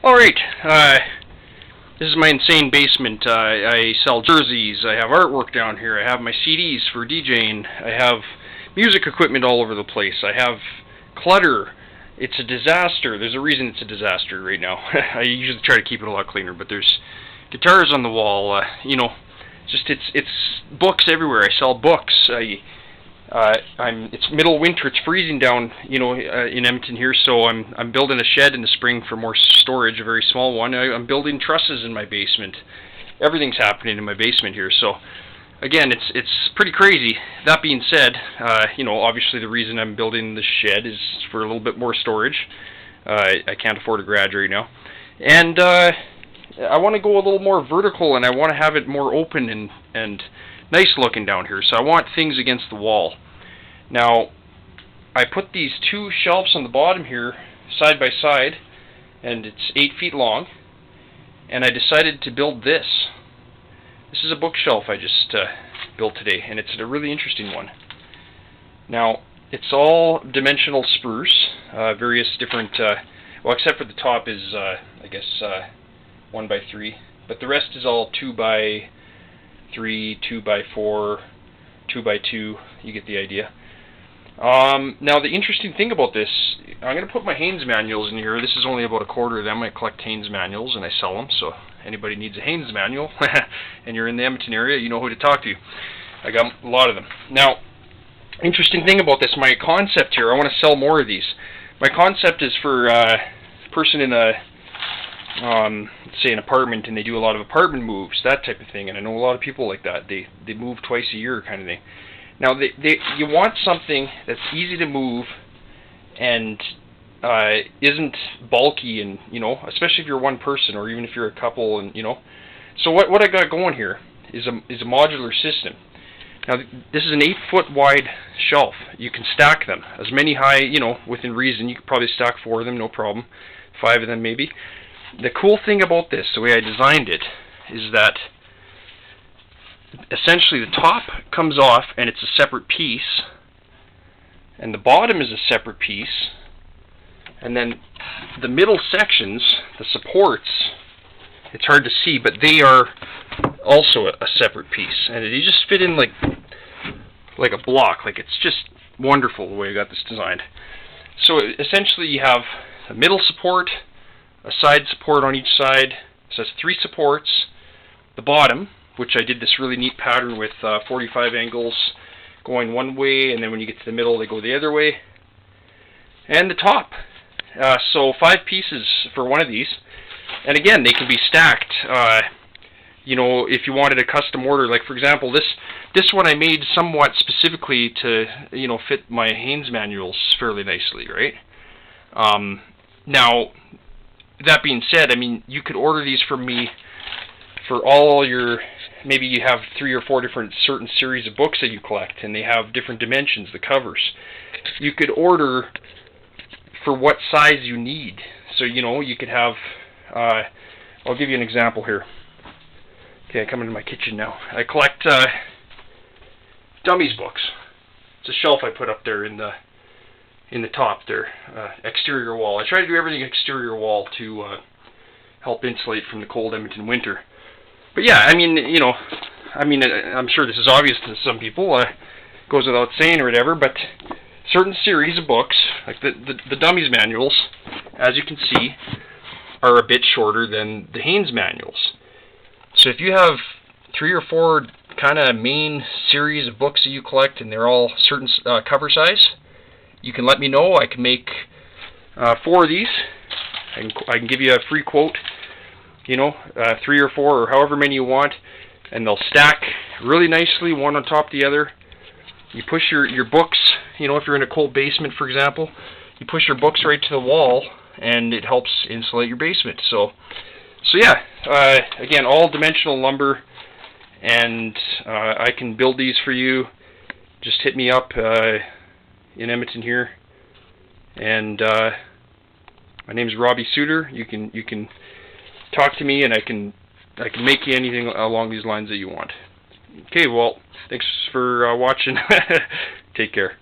Alright, this is my insane basement. I sell jerseys, I have artwork down here, I have my CDs for DJing, I have music equipment all over the place, I have clutter. It's a disaster. There's a reason it's a disaster right now. I usually try to keep it a lot cleaner, but there's guitars on the wall, it's books everywhere. I sell books. It's middle winter. It's freezing down, in Edmonton here. So I'm building a shed in the spring for more storage, a very small one. I'm building trusses in my basement. Everything's happening in my basement here. So again, it's pretty crazy. That being said, obviously the reason I'm building the shed is for a little bit more storage. I can't afford a garage right now, and I want to go a little more vertical, and I want to have it more open and nice looking down here. So I want things against the wall. Now, I put these two shelves on the bottom here, side by side, and it's 8 feet long, and I decided to build this. This is a bookshelf I just built today, and it's a really interesting one. Now, it's all dimensional spruce, various different, well, except for the top is, 1 by 3, but the rest is all 2 by 3, 2 by 4, 2 by 2. You get the idea. Now, the interesting thing about this, I'm going to put my Haynes manuals in here. This is only about a quarter of them. I collect Haynes manuals and I sell them, so anybody needs a Haynes manual and you're in the Edmonton area, you know who to talk to. I got a lot of them. Now, interesting thing about this, my concept here, I want to sell more of these. My concept is for a person in a, say an apartment, and they do a lot of apartment moves, that type of thing, and I know a lot of people like that. They move twice a year kind of thing. Now, you want something that's easy to move and isn't bulky, and especially if you're one person or even if you're a couple, and So what I got going here is a modular system. Now, this is an 8-foot wide shelf. You can stack them as many high, within reason. You could probably stack 4 of them, no problem. 5 of them maybe. The cool thing about this, the way I designed it, is that essentially the top comes off and it's a separate piece, and the bottom is a separate piece, and then the middle sections, the supports, it's hard to see, but they are also a separate piece, and they just fit in like a block. Like, it's just wonderful the way I got this designed. So essentially you have a middle support, a side support on each side, so that's 3 supports, the bottom, which I did this really neat pattern with 45 angles going one way, and then when you get to the middle they go the other way, and the top. So 5 pieces for one of these, and again, they can be stacked, if you wanted a custom order. Like, for example, this one I made somewhat specifically to, fit my Haynes manuals fairly nicely, right? Now, that being said, you could order these from me for all your, maybe you have 3 or 4 different certain series of books that you collect, and they have different dimensions, the covers. You could order for what size you need. So, you could have, I'll give you an example here. Okay, I come into my kitchen now. I collect dummies books. It's a shelf I put up there in the top there, exterior wall. I try to do everything exterior wall to help insulate from the cold Edmonton winter. But yeah, I'm sure this is obvious to some people, goes without saying or whatever, but certain series of books, like the dummies manuals, as you can see, are a bit shorter than the Haynes manuals. So if you have 3 or 4 kind of main series of books that you collect, and they're all certain cover size, you can let me know. I can make 4 of these. I can give you a free quote, 3 or 4 or however many you want, and they'll stack really nicely, one on top of the other. You push your books, if you're in a cold basement, for example, you push your books right to the wall, and it helps insulate your basement. So yeah, again, all dimensional lumber, and I can build these for you. Just hit me up in Edmonton here, and my name is Robby Suter. You can talk to me, and I can make you anything along these lines that you want. Okay, well, thanks for watching. Take care.